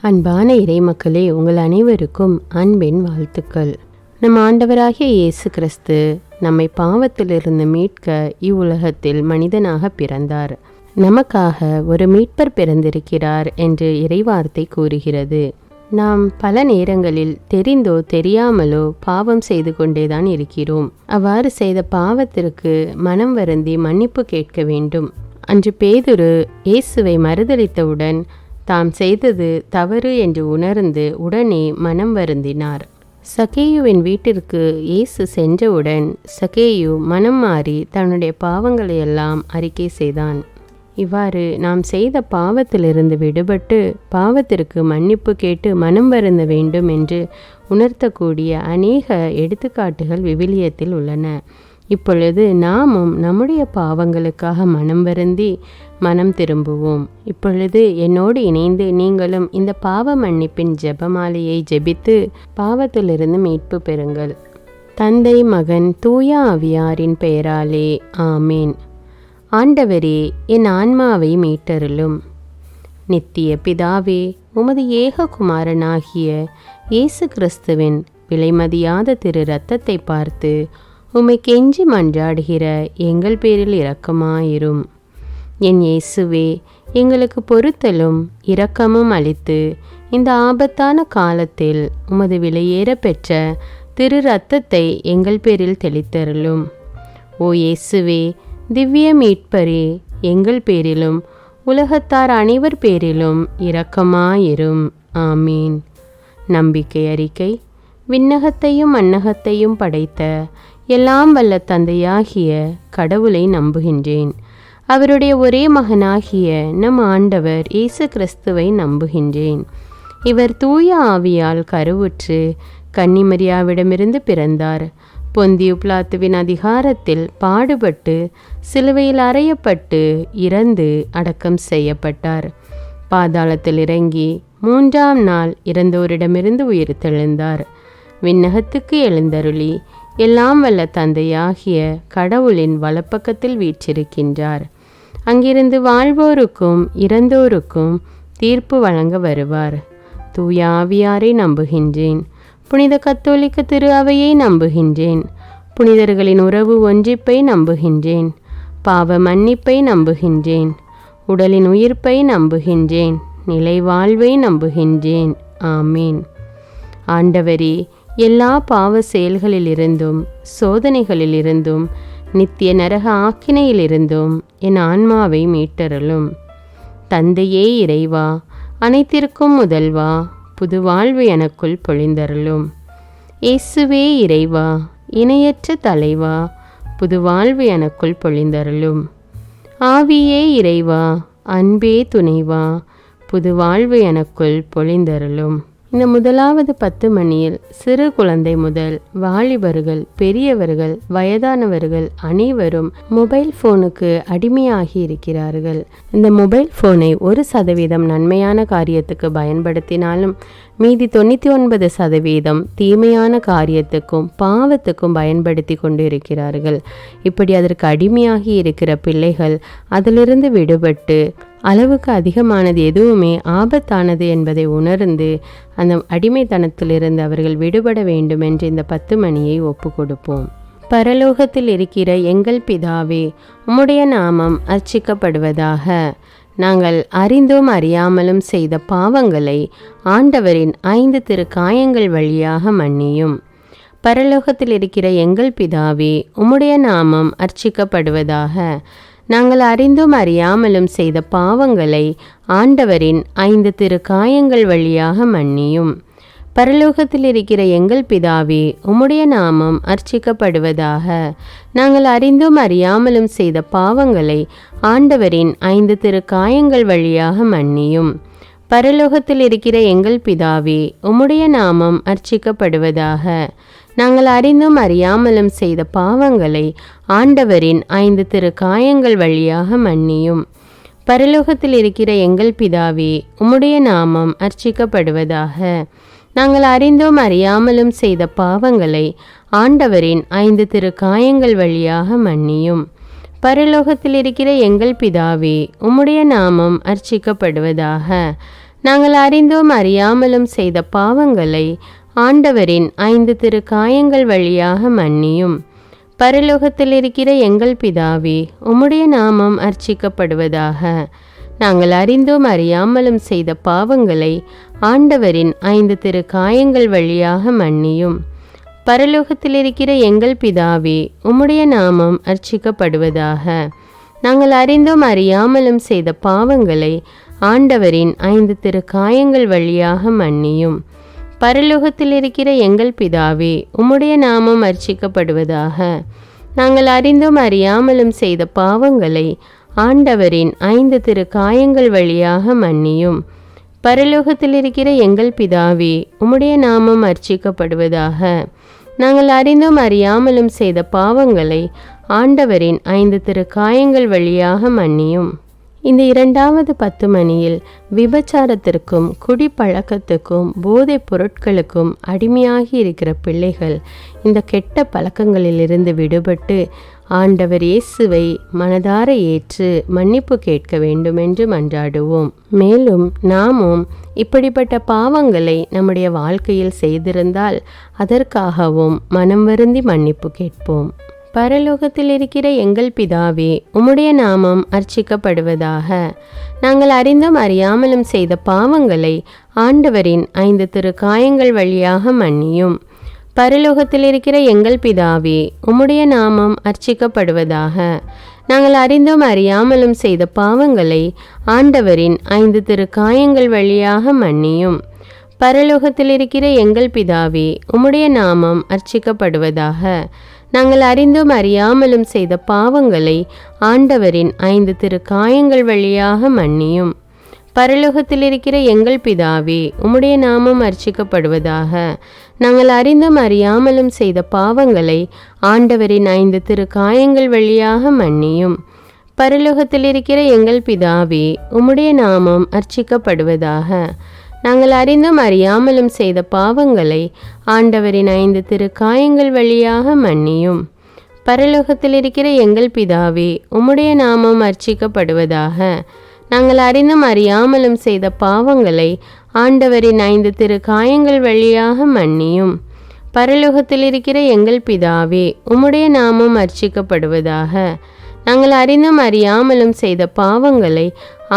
அன்பான இறைமக்களே, உங்கள் அனைவருக்கும் அன்பின் வாழ்த்துக்கள். நம் ஆண்டவராகிய இயேசு கிறிஸ்து நம்மை பாவத்திலிருந்து மீட்க இவ்வுலகத்தில் மனிதனாக பிறந்தார். நமக்காக ஒரு மீட்பர் பிறந்திருக்கிறார் என்று இறைவார்த்தை கூறுகிறது. நாம் பல நேரங்களில் தெரிந்தோ தெரியாமலோ பாவம் செய்து கொண்டேதான் இருக்கிறோம். அவ்வாறு செய்த பாவத்திற்கு மனம் வருந்தி மன்னிப்பு கேட்க வேண்டும். அன்று பேதுரு இயேசுவை மறுதலித்தவுடன் தாம் செய்தது தவறு என்று உணர்ந்து உடனே மனம் வருந்தினார். சகேயுவின் வீட்டிற்கு இயேசு சென்றவுடன் சகேயு மனம் மாறி தன்னுடைய பாவங்களையெல்லாம் அறிக்கை செய்தான். இவ்வாறு நாம் செய்த பாவத்திலிருந்து விடுபட்டு பாவத்திற்கு மன்னிப்பு கேட்டு மனம் வருந்த வேண்டும் என்று உணர்த்தக்கூடிய அநேக எடுத்துக்காட்டுகள் விவிலியத்தில் உள்ளன. இப்பொழுது நாமும் நம்முடைய பாவங்களுக்காக மனம் வருந்தி மனம் திரும்புவோம். இப்பொழுது என்னோடு இணைந்து நீங்களும் இந்த பாவ மன்னிப்பின் ஜெபமாலையை ஜெபித்து பாவத்திலிருந்து மீட்பு பெறுங்கள். தந்தை, மகன், தூய ஆவியாரின் பெயராலே ஆமேன். ஆண்டவரே, என் ஆன்மாவை மீட்டருளும். நித்திய பிதாவே, உமது ஏக குமாரனாகிய இயேசு கிறிஸ்துவின் விலைமதியாத திரு இரத்தத்தை பார்த்து உம்மை கெஞ்சி மன்றாடுகிற எங்கள் பேரில் இரக்கமாயிரும். என் இயேசுவே, எங்களுக்கு பொறுத்தலும் இரக்கமும் அளித்து இந்த ஆபத்தான காலத்தில் உமது விலையேற பெற்ற திரு இரத்தத்தை எங்கள் பேரில் தெளித்தருளும். ஓ இயேசுவே, திவ்ய மீட்பரே, எங்கள் பேரிலும் உலகத்தார் அனைவர் பேரிலும் இரக்கமாயிரும். ஆமீன். நம்பிக்கை அறிக்கை. விண்ணகத்தையும் மண்ணகத்தையும் படைத்த எல்லாம் வல்ல தந்தையாகிய கடவுளை நம்புகின்றேன். அவருடைய ஒரே மகனாகிய நம் ஆண்டவர் இயேசு கிறிஸ்துவை நம்புகின்றேன். இவர் தூய ஆவியால் கருவுற்று கன்னிமரியாவிடமிருந்து பிறந்தார். பொந்தியு பிலாத்துவின் அதிகாரத்தில் பாடுபட்டு சிலுவையில் அறையப்பட்டு இறந்து அடக்கம் செய்யப்பட்டார். பாதாளத்தில் இறங்கி 3ஆம் நாள் இறந்தோரிடமிருந்து உயிர்த்தெழுந்தார். விண்ணகத்துக்கு எழுந்தருளி எல்லாம் வல்ல தந்தையாகிய கடவுளின் வலப்பக்கத்தில் வீற்றிருக்கின்றார். அங்கிருந்து வாழ்வோருக்கும் இறந்தோருக்கும் தீர்ப்பு வழங்க வருவார். தூய ஆவியாரை நம்புகின்றேன். புனித கத்தோலிக்க திரு அவையை நம்புகின்றேன். புனிதர்களின் உறவு ஒன்றிப்பை நம்புகின்றேன். பாவ மன்னிப்பை நம்புகின்றேன். உடலின் உயிர்ப்பை நம்புகின்றேன். நிலை வாழ்வை நம்புகின்றேன். ஆமீன். ஆண்டவரே, எல்லா பாவ செயல்களிலிருந்தும் சோதனைகளிலிருந்தும் நித்திய நரக ஆக்கினையிலிருந்தும் என் ஆன்மாவை மீட்டருளும். தந்தையே இறைவா, அனைத்திற்கும் முதல்வா, புது வாழ்வு எனக்குள் பொழிந்தருளும். இயேசுவே இறைவா, இணையற்ற தலைவா, புது வாழ்வு எனக்குள் பொழிந்தருளும். ஆவியே இறைவா, அன்பே துணைவா, புது வாழ்வு எனக்குள் பொழிந்தருளும். இந்த முதலாவது 10 மணியில் சிறு குழந்தை முதல் வாலிபர்கள், பெரியவர்கள், வயதானவர்கள் அனைவரும் மொபைல் ஃபோனுக்கு அடிமையாகி இருக்கிறார்கள். இந்த மொபைல் ஃபோனை 1% நன்மையான காரியத்துக்கு பயன்படுத்தினாலும் மீதி 99% தீமையான காரியத்துக்கும் பாவத்துக்கும் பயன்படுத்தி கொண்டு இருக்கிறார்கள். இப்படி அதற்கு அடிமையாகி இருக்கிற பிள்ளைகள் அதிலிருந்து விடுபட்டு அளவுக்கு அதிகமானது எதுவுமே ஆபத்தானது என்பதை உணர்ந்து அந்த அடிமைத்தனத்திலிருந்து அவர்கள் விடுபட வேண்டும் என்று இந்த 10 மணியை ஒப்பு கொடுப்போம். பரலோகத்தில் இருக்கிற எங்கள் பிதாவே, உம்முடைய நாமம் அர்ச்சிக்கப்படுவதாக. நாங்கள் அறிந்தும் அறியாமலும் செய்த பாவங்களை ஆண்டவரின் 5 திருக்காயங்கள் வழியாக மன்னியும். பரலோகத்தில் இருக்கிற எங்கள் பிதாவே, உம்முடைய நாமம் அர்ச்சிக்கப்படுவதாக. நாங்கள் அறிந்தும் அறியாமலும் செய்த பாவங்களை ஆண்டவரின் 5 திருக்காயங்கள் வழியாக மன்னியும். பரலோகத்தில் இருக்கிற எங்கள் பிதாவே, உம்முடைய நாமம் அர்ச்சிக்கப்படுவதாக. நாங்கள் அறிந்தும் அறியாமலும் செய்த பாவங்களை ஆண்டவரின் 5 திருக்காயங்கள் வழியாக மன்னியும். பரலோகத்தில் இருக்கிற எங்கள் பிதாவே, உம்முடைய நாமம் அர்ச்சிக்கப்படுவதாக. நாங்கள் அறிந்தும் அறியாமலும் செய்த பாவங்களை ஆண்டவரின் 5 திருக்காயங்கள் வழியாக மன்னியும். பரலோகத்தில் இருக்கிற எங்கள் பிதாவே, உம்முடைய நாமம் அர்ச்சிக்கப்படுவதாக. நாங்கள் அறிந்தும் அறியாமலும் செய்த பாவங்களை ஆண்டவரின் 5 திருக்காயங்கள் வழியாக மன்னியும். பரலோகத்தில் இருக்கிற எங்கள் பிதாவே, உம்முடைய நாமம் அர்ச்சிக்கப்படுவதாக. நாங்கள் அறிந்தோம் அறியாமலும் செய்த பாவங்களை ஆண்டவரின் 5 திருக்காயங்கள் வழியாக மன்னியும். பரலோகத்தில் இருக்கிற எங்கள் பிதாவே, உம்முடைய நாமம் அர்ச்சிக்கப்படுவதாக. நாங்கள் அறிந்தோம் அறியாமலும் செய்த பாவங்களை ஆண்டவரின் 5 திருக்காயங்கள் வழியாக மன்னியும். பரலோகத்தில் இருக்கிற எங்கள் பிதாவே, உம்முடைய நாமம் அர்ச்சிக்கப்படுவதாக. நாங்கள் அறிந்தோம் அறியாமலும் செய்த பாவங்களை ஆண்டவரின் 5 திருக்காயங்கள் வழியாக மன்னியும். பரலோகத்தில் இருக்கிற எங்கள் பிதாவே, உம்முடைய நாமம் அர்ச்சிக்கப்படுவதாக. நாங்கள் அறிந்தோம் அறியாமலும் செய்த பாவங்களை ஆண்டவரின் 5 திருக்காயங்கள் வழியாக மன்னியும். பரலோகத்தில் இருக்கிற எங்கள் பிதாவே, உம்முடைய நாமம் அர்ச்சிக்கப்படுவதாக. நாங்கள் அறிந்தோம் அறியாமலும் செய்த பாவங்களை ஆண்டவரின் 5 திருக்காயங்கள் வழியாக மன்னியும். இந்த 2வது 10 மணியில் விபச்சாரத்திற்கும் குடிப்பழக்கத்துக்கும் போதைப் பொருட்களுக்கும் அடிமையாகி இருக்கிற பிள்ளைகள் இந்த கெட்ட பழக்கங்களிலிருந்து விடுபட்டு ஆண்டவர் இயேசுவை மனதார ஏற்று மன்னிப்பு கேட்க வேண்டும் என்று மன்றாடுவோம். மேலும் நாமும் இப்படிப்பட்ட பாவங்களை நம்முடைய வாழ்க்கையில் செய்திருந்தால் அதற்காகவும் மனம் வருந்தி மன்னிப்பு கேட்போம். பரலோகத்தில் இருக்கிற எங்கள் பிதாவே, உம்முடைய நாமம் அர்ச்சிக்கப்படுவதாக. நாங்கள் அறிந்தும் அறியாமலும் செய்த பாவங்களை ஆண்டவரின் 5 திருக்காயங்கள் வழியாக மன்னியும். பரலோகத்தில் இருக்கிற எங்கள் பிதாவே, உம்முடைய நாமம் அர்ச்சிக்கப்படுவதாக. நாங்கள் அறிந்தும் அறியாமலும் செய்த பாவங்களை ஆண்டவரின் 5 திருக்காயங்கள் வழியாக மன்னியும். பரலோகத்தில் இருக்கிற எங்கள் பிதாவே, உம்முடைய நாமம் அர்ச்சிக்கப்படுவதாக. நாங்கள் அறிந்தும் அறியாமலும் செய்த பாவங்களை ஆண்டவரின் 5 திருக்காயங்கள் வழியாக மன்னியும். பரலோகத்தில் இருக்கிற எங்கள் பிதாவே, உம்முடைய நாமம் அர்ச்சிக்கப்படுவதாக. நாங்கள் அறிந்தும் அறியாமலும் செய்த பாவங்களை ஆண்டவரின் 5 திருக்காயங்கள் வழியாக மன்னியும். பரலோகத்தில் இருக்கிற எங்கள் பிதாவே, உம்முடைய நாமம் அர்ச்சிக்கப்படுவதாக. நாங்கள் அறிந்தும் அறியாமலும் செய்த பாவங்களை ஆண்டவரின் 5 திருக்காயங்கள் வழியாக மன்னியும். பரலோகத்தில் இருக்கிற எங்கள் பிதாவே, உம்முடைய நாமம் அர்ச்சிக்கப்படுவதாக. நாங்கள் அறிந்தும் அறியாமலும் செய்த பாவங்களை ஆண்டவரின் 5 திருக்காயங்கள் வழியாக மன்னியும். பரலோகத்தில் இருக்கிற எங்கள் பிதாவே, உம்முடைய நாமம் அர்ச்சிக்கப்படுவதாக. நாங்கள் அறிந்தும் அறியாமலும் செய்த பாவங்களை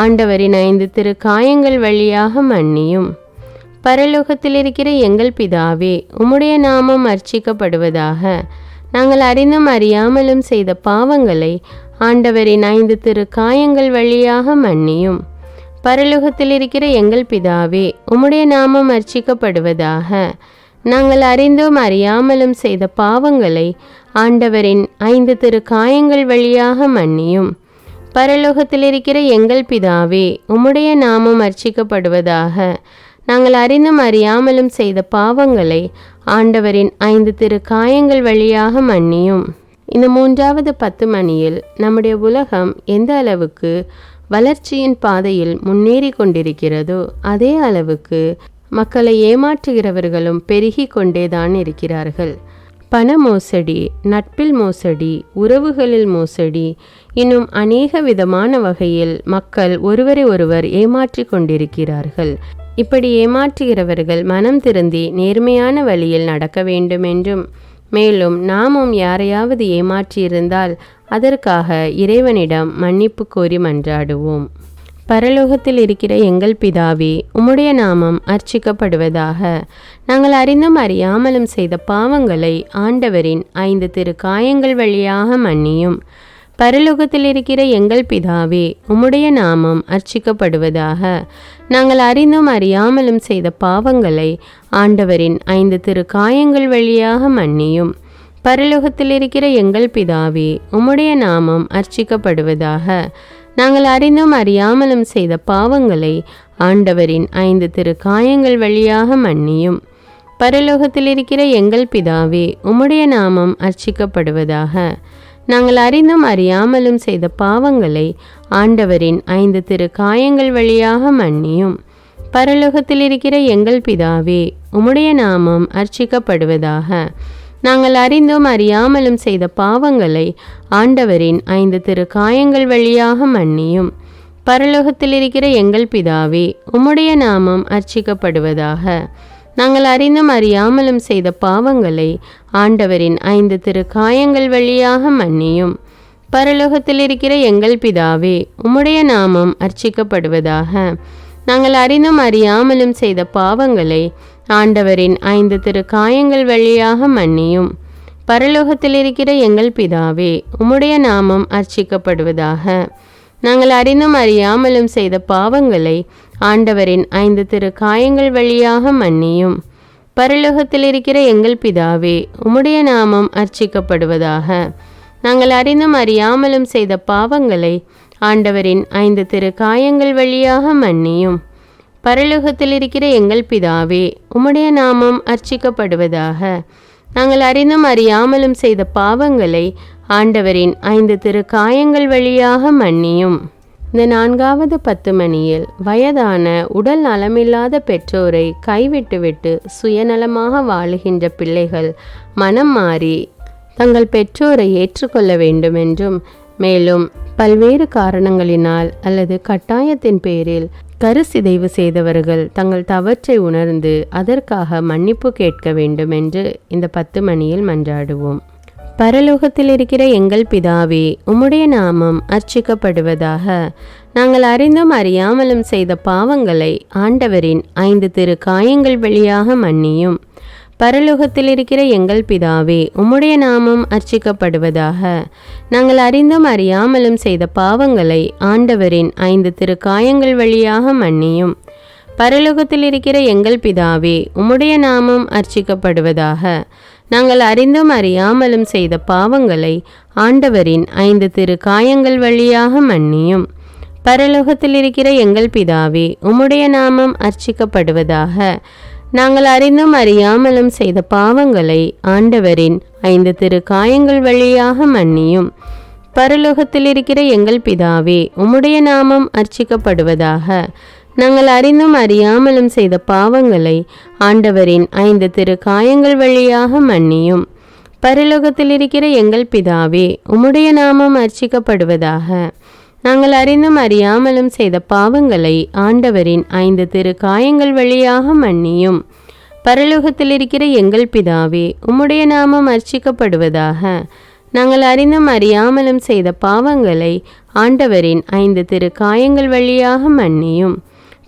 ஆண்டவரின் 5 திருக்காயங்கள் வழியாக மன்னியும். பரலோகத்தில் இருக்கிற எங்கள் பிதாவே, உம்முடைய நாமம் அர்ச்சிக்கப்படுவதாக. நாங்கள் அறிந்தும் அறியாமலும் செய்த பாவங்களை ஆண்டவரின் 5 திருக்காயங்கள் வழியாக மன்னியும். பரலோகத்தில் இருக்கிற எங்கள் பிதாவே, உம்முடைய நாமம் அர்ச்சிக்கப்படுவதாக. நாங்கள் அறிந்தும் அறியாமலும் செய்த பாவங்களை ஆண்டவரின் 5 திருக்காயங்கள் வழியாக மன்னியும். பரலோகத்தில் இருக்கிற எங்கள் பிதாவே, உம்முடைய நாமம் அர்ச்சிக்கப்படுவதாக. நாங்கள் அறிந்தும் அறியாமலும் செய்த பாவங்களை ஆண்டவரின் 5 திருக்காயங்கள் வழியாக மன்னியும். இந்த 3வது 10 மணியில் நம்முடைய உலகம் எந்த அளவுக்கு வளர்ச்சியின் பாதையில் முன்னேறி கொண்டிருக்கிறதோ அதே அளவுக்கு மக்களை ஏமாற்றுகிறவர்களும் பெருகி கொண்டேதான் இருக்கிறார்கள். பண மோசடி, நட்பில் மோசடி, உறவுகளில் மோசடி, இன்னும் அநேக விதமான வகையில் மக்கள் ஒருவரை ஒருவர் ஏமாற்றி கொண்டிருக்கிறார்கள். இப்படி ஏமாற்றுகிறவர்கள் மனம் திருந்தி நேர்மையான வழியில் நடக்க வேண்டும் என்றும், மேலும் நாமும் யாரையாவது ஏமாற்றியிருந்தால் அதற்காக இறைவனிடம் மன்னிப்பு கோரி மன்றாடுவோம். பரலோகத்தில் இருக்கிற எங்கள் பிதாவே, உம்முடைய நாமம் அர்ச்சிக்கப்படுவதாக. நாங்கள் அறிந்தும் அறியாமலும் செய்த பாவங்களை ஆண்டவரின் 5 திருக்காயங்கள் வழியாக மன்னியும். பரலோகத்தில் இருக்கிற எங்கள் பிதாவே, உம்முடைய நாமம் அர்ச்சிக்கப்படுவதாக. நாங்கள் அறிந்தும் அறியாமலும் செய்த பாவங்களை ஆண்டவரின் 5 திருக்காயங்கள் வழியாக மன்னியும். பரலோகத்தில் இருக்கிற எங்கள் பிதாவே, உம்முடைய நாமம் அர்ச்சிக்கப்படுவதாக. நாங்கள் அறிந்தும் அறியாமலும் செய்த பாவங்களை ஆண்டவரின் 5 திருக்காயங்கள் வழியாக மன்னியும். பரலோகத்தில் இருக்கிற எங்கள் பிதாவே, உம்முடைய நாமம் அர்ச்சிக்கப்படுவதாக. நாங்கள் அறிந்தும் அறியாமலும் செய்த பாவங்களை ஆண்டவரின் 5 திருக்காயங்கள் வழியாக மன்னியும். பரலோகத்தில் இருக்கிற எங்கள் பிதாவே, உம்முடைய நாமம் அர்ச்சிக்கப்படுவதாக. நாங்கள் அறிந்தும் அறியாமலும் செய்த பாவங்களை ஆண்டவரின் 5 திருக்காயங்கள் வழியாக மன்னியும். பரலோகத்தில் இருக்கிற எங்கள் பிதாவே, உம்முடைய நாமம் அர்ச்சிக்கப்படுவதாக. நாங்கள் அறிந்தும் அறியாமலும் செய்த பாவங்களை ஆண்டவரின் 5 திருக்காயங்கள் வழியாக மன்னியும். பரலோகத்தில் இருக்கிற எங்கள் பிதாவே, உம்முடைய நாமம் அர்ச்சிக்கப்படுவதாக. நாங்கள் அறிந்தும் அறியாமலும் செய்த பாவங்களை ஆண்டவரின் 5 திருக்காயங்கள் வழியாக மன்னியும். பரலோகத்தில் இருக்கிற எங்கள் பிதாவே, உம்முடைய நாமம் அர்ச்சிக்கப்படுவதாக. நாங்கள் அறிந்தும் அறியாமலும் செய்த பாவங்களை ஆண்டவரின் 5 திருக்காயங்கள் வழியாக மன்னியும். பரலோகத்தில் இருக்கிற எங்கள் பிதாவே, உம்முடைய நாமம் அர்ச்சிக்கப்படுவதாக. நாங்கள் அறிந்தும் அறியாமலும் செய்த பாவங்களை ஆண்டவரின் 5 திருக்காயங்கள் வழியாக மன்னியும். பரலோகத்தில் இருக்கிற எங்கள் பிதாவே, உம்முடைய நாமம் அர்ச்சிக்கப்படுவதாக. நாங்கள் அறிந்தும் அறியாமலும் செய்த பாவங்களை ஆண்டவரின் 5 திருக்காயங்கள் வழியாக மன்னியும். இந்த 4வது 10 மணியில் வயதான உடல் நலமில்லாத பெற்றோரை கைவிட்டுவிட்டு சுயநலமாக வாழுகின்ற பிள்ளைகள் மனம் மாறி தங்கள் பெற்றோரை ஏற்றுக்கொள்ள வேண்டுமென்றும், மேலும் பல்வேறு காரணங்களினால் அல்லது கட்டாயத்தின் பேரில் கருசிதைவு செய்தவர்கள் தங்கள் தவற்றை உணர்ந்து அதற்காக மன்னிப்பு கேட்க வேண்டுமென்று இந்த 10 மணியில் மன்றாடுவோம். பரலோகத்தில் இருக்கிற எங்கள் பிதாவே, உம்முடைய நாமம் அர்ச்சிக்கப்படுவதாக. நாங்கள் அறிந்தும் அறியாமலும் செய்த பாவங்களை ஆண்டவரின் 5 திருக்காயங்கள் வழியாக மன்னியும். பரலோகத்தில் இருக்கிற எங்கள் பிதாவே, உம்முடைய நாமம் அர்ச்சிக்கப்படுவதாக. நாங்கள் அறிந்தும் அறியாமலும் செய்த பாவங்களை ஆண்டவரின் 5 திருக்காயங்கள் வழியாக மன்னியும். பரலோகத்தில் இருக்கிற எங்கள் பிதாவே, உம்முடைய நாமம் அர்ச்சிக்கப்படுவதாக. நாங்கள் அறிந்தும் அறியாமலும் செய்த பாவங்களை ஆண்டவரின் 5 திருக்காயங்கள் வழியாக மன்னியும். பரலோகத்தில் இருக்கிற எங்கள் பிதாவே, உம்முடைய நாமம் அர்ச்சிக்கப்படுவதாக. நாங்கள் அறிந்தும் அறியாமலும் செய்த பாவங்களை ஆண்டவரின் 5 திருக்காயங்கள் வழியாக மன்னியும். பரலோகத்தில் இருக்கிற எங்கள் பிதாவே, உம்முடைய நாமம் அர்ச்சிக்கப்படுவதாக. நாங்கள் அறிந்தும் அறியாமலும் செய்த பாவங்களை ஆண்டவரின் 5 திருக்காயங்கள் வழியாக மன்னியும். பரலோகத்தில் இருக்கிற எங்கள் பிதாவே, உம்முடைய நாமம் அர்ச்சிக்கப்படுவதாக. நாங்கள் அறிந்தும் அறியாமலும் செய்த பாவங்களை ஆண்டவரின் 5 திருக்காயங்கள் வழியாக மன்னியும். பரலோகத்தில் இருக்கிற எங்கள் பிதாவே, உம்முடைய நாமம் அர்ச்சிக்கப்படுவதாக. நாங்கள் அறிந்தும் அறியாமலும் செய்த பாவங்களை ஆண்டவரின் 5 திருக்காயங்கள் வழியாக மன்னியும்.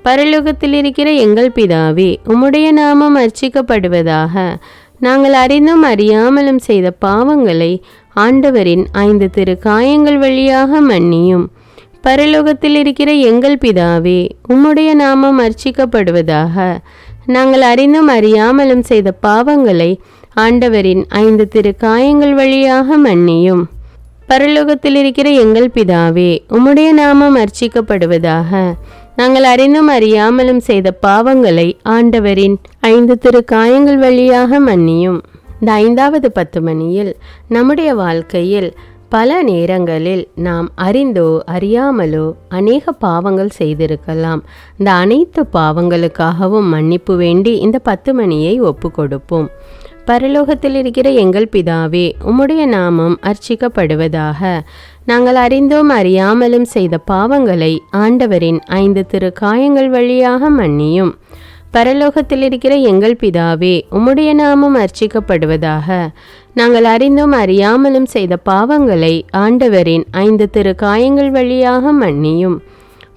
பரலோகத்தில் இருக்கிற எங்கள் பிதாவே, உம்முடைய நாமம் அர்ச்சிக்கப்படுவதாக. நாங்கள் அறிந்தும் அறியாமலும் செய்த பாவங்களை ஆண்டவரின் 5 திருக்காயங்கள் வழியாக மன்னியும். பரலோகத்தில் இருக்கிற எங்கள் பிதாவே, உம்முடைய நாமம் அர்ச்சிக்கப்படுவதாக. நாங்கள் அறிந்தும் அறியாமலும் செய்த பாவங்களை ஆண்டவரின் 5 திருக்காயங்கள் வழியாக மன்னியும். பரலோகத்தில் இருக்கிற எங்கள் பிதாவே, உம்முடைய நாமம் அர்ச்சிக்கப்படுவதாக. நாங்கள் அறிந்தும் அறியாமலும் செய்த பாவங்களை ஆண்டவரின் 5 திருக்காயங்கள் வழியாக மன்னியும். இந்த 5வது 10 மணியில் நம்முடைய வாழ்க்கையில் பல நேரங்களில் நாம் அறிந்தோ அறியாமலோ அநேக பாவங்கள் செய்திருக்கலாம். இந்த அனைத்து பாவங்களுக்காகவும் மன்னிப்பு வேண்டி இந்த 10 மணியை ஒப்பு கொடுப்போம். பரலோகத்தில் இருக்கிற எங்கள் பிதாவே, உம்முடைய நாமம் அர்ச்சிக்கப்படுவதாக. நாங்கள் அறிந்தோம் அறியாமலும் செய்த பாவங்களை ஆண்டவரின் 5 திருக்காயங்கள் வழியாக மன்னியும். பரலோகத்தில் இருக்கிற எங்கள் பிதாவே, உம்முடைய நாமம் அர்ச்சிக்கப்படுவதாக. நாங்கள் அறிந்தும் அறியாமலும் செய்த பாவங்களை ஆண்டவரின் 5 திருக்காயங்கள் வழியாக மன்னியும்.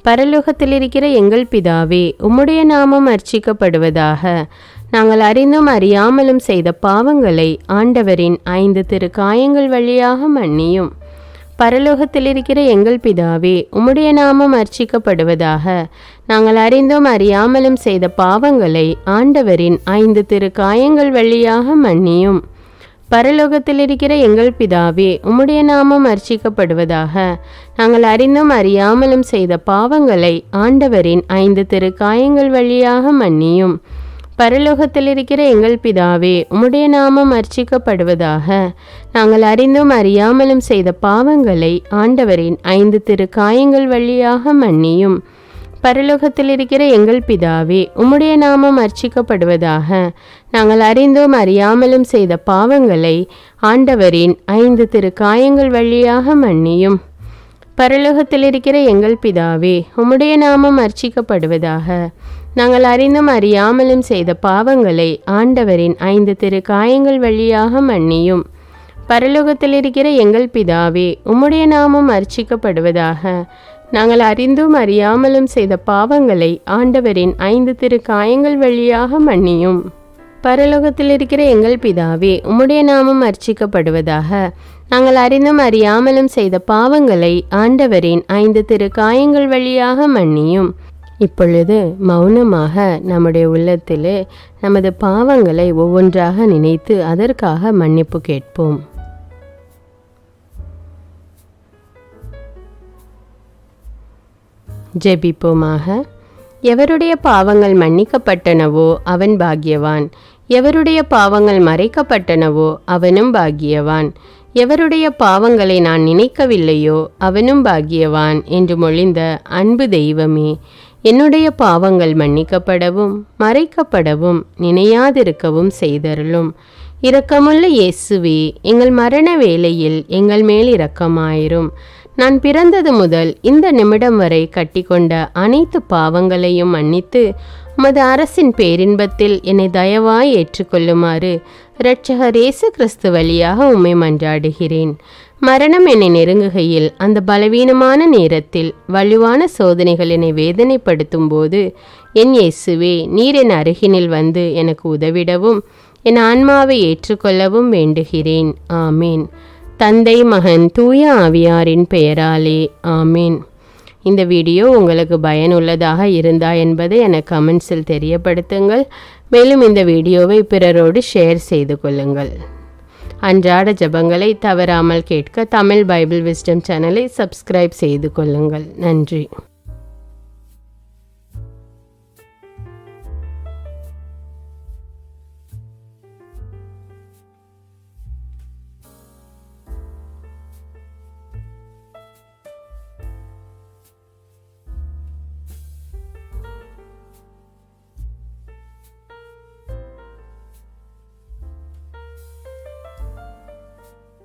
பரலோகத்தில் இருக்கிற எங்கள் பிதாவே, உம்முடைய நாமம் அர்ச்சிக்கப்படுவதாக. நாங்கள் அறிந்தும் அறியாமலும் செய்த பாவங்களை ஆண்டவரின் 5 திருக்காயங்கள் வழியாக மன்னியும். பரலோகத்தில் இருக்கிற எங்கள் பிதாவே, உம்முடைய நாமம் அர்ச்சிக்கப்படுவதாக. நாங்கள் அறிந்தும் அறியாமலும் செய்த பாவங்களை ஆண்டவரின் 5 திருக்காயங்கள் வழியாக மன்னியும். பரலோகத்தில் இருக்கிற எங்கள் பிதாவே, உம்முடைய நாமம் அர்ச்சிக்கப்படுவதாக. நாங்கள் அறிந்தும் அறியாமலும் செய்த பாவங்களை ஆண்டவரின் 5 திருக்காயங்கள் வழியாக மன்னியும். பரலோகத்தில் இருக்கிற எங்கள் பிதாவே, உம்முடைய நாமம் அர்ச்சிக்கப்படுவதாக. நாங்கள் அறிந்தும் அறியாமலும் செய்த பாவங்களை ஆண்டவரின் 5 திருக்காயங்கள் வழியாக மன்னியும். பரலோகத்தில் இருக்கிற எங்கள் பிதாவே, உம்முடைய நாமம் அர்ச்சிக்கப்படுவதாக. நாங்கள் அறிந்தும் அறியாமலும் செய்த பாவங்களை ஆண்டவரின் 5 திருக்காயங்கள் வழியாக மன்னியும். பரலோகத்தில் இருக்கிற எங்கள் பிதாவே, உம்முடைய நாமம் அர்ச்சிக்கப்படுவதாக. நாங்கள் அறிந்தும் அறியாமலும் செய்த பாவங்களை ஆண்டவரின் 5 திரு காயங்கள் வழியாக மன்னியும். பரலோகத்தில் இருக்கிற எங்கள் பிதாவே, உம்முடைய நாமம் அர்ச்சிக்கப்படுவதாக. நாங்கள் அறிந்தும் அறியாமலும் செய்த பாவங்களை ஆண்டவரின் 5 திரு காயங்கள் வழியாக மன்னியும். பரலோகத்தில் இருக்கிற எங்கள் பிதாவே, உம்முடைய நாமம் அர்ச்சிக்கப்படுவதாக. நாங்கள் அறிந்தும் அறியாமலும் செய்த பாவங்களை ஆண்டவரின் 5 திரு காயங்கள் வழியாக மன்னியும். இப்பொழுது மௌனமாக நம்முடைய உள்ளத்திலே நமது பாவங்களை ஒவ்வொன்றாக நினைத்து அதற்காக மன்னிப்பு கேட்போம். ஜெபிப்போமாக. எவருடைய பாவங்கள் மன்னிக்கப்பட்டனவோ அவன் பாக்கியவான். எவருடைய பாவங்கள் மறைக்கப்பட்டனவோ அவனும் பாக்கியவான். எவருடைய பாவங்களை நான் நினைக்கவில்லையோ அவனும் பாக்கியவான் என்று மொழிந்த அன்பு தெய்வமே, என்னுடைய பாவங்கள் மன்னிக்கப்படவும் மறைக்கப்படவும் நினையாதிருக்கவும் செய்தருளும். இரக்கமுள்ள இயேசுவே, எங்கள் மரண வேளையில் எங்கள் மேல் இரக்கமாயிரும். நான் பிறந்தது முதல் இந்த நிமிடம் வரை கட்டிக்கொண்ட அனைத்து பாவங்களையும் மன்னித்து உமது அரசின் பேரின்பத்தில் என்னை தயவாய் ஏற்றுக்கொள்ளுமாறு இரட்சகர் இயேசு கிறிஸ்து வழியாக உம்மை மன்றாடுகிறேன். மரணம் என்னை நெருங்குகையில் அந்த பலவீனமான நேரத்தில் வலுவான சோதனைகள் என்னை வேதனைப்படுத்தும் போது என் இயேசுவே, நீர் என் அருகினில் வந்து எனக்கு உதவிடவும் என் ஆன்மாவை ஏற்றுக்கொள்ளவும் வேண்டுகிறேன். ஆமீன். தந்தை, மகன், தூய ஆவியாரின் பெயராலே ஆமீன். இந்த வீடியோ உங்களுக்கு பயனுள்ளதாக இருந்தா என்பதை எனக்கு கமெண்ட்ஸில் தெரியப்படுத்துங்கள். மேலும் இந்த வீடியோவை பிறரோடு ஷேர் செய்து கொள்ளுங்கள். அன்றாட ஜெபங்களை தவறாமல் கேட்க தமிழ் பைபிள் விஸ்டம் சேனலை சப்ஸ்கிரைப் செய்து கொள்ளுங்கள். நன்றி.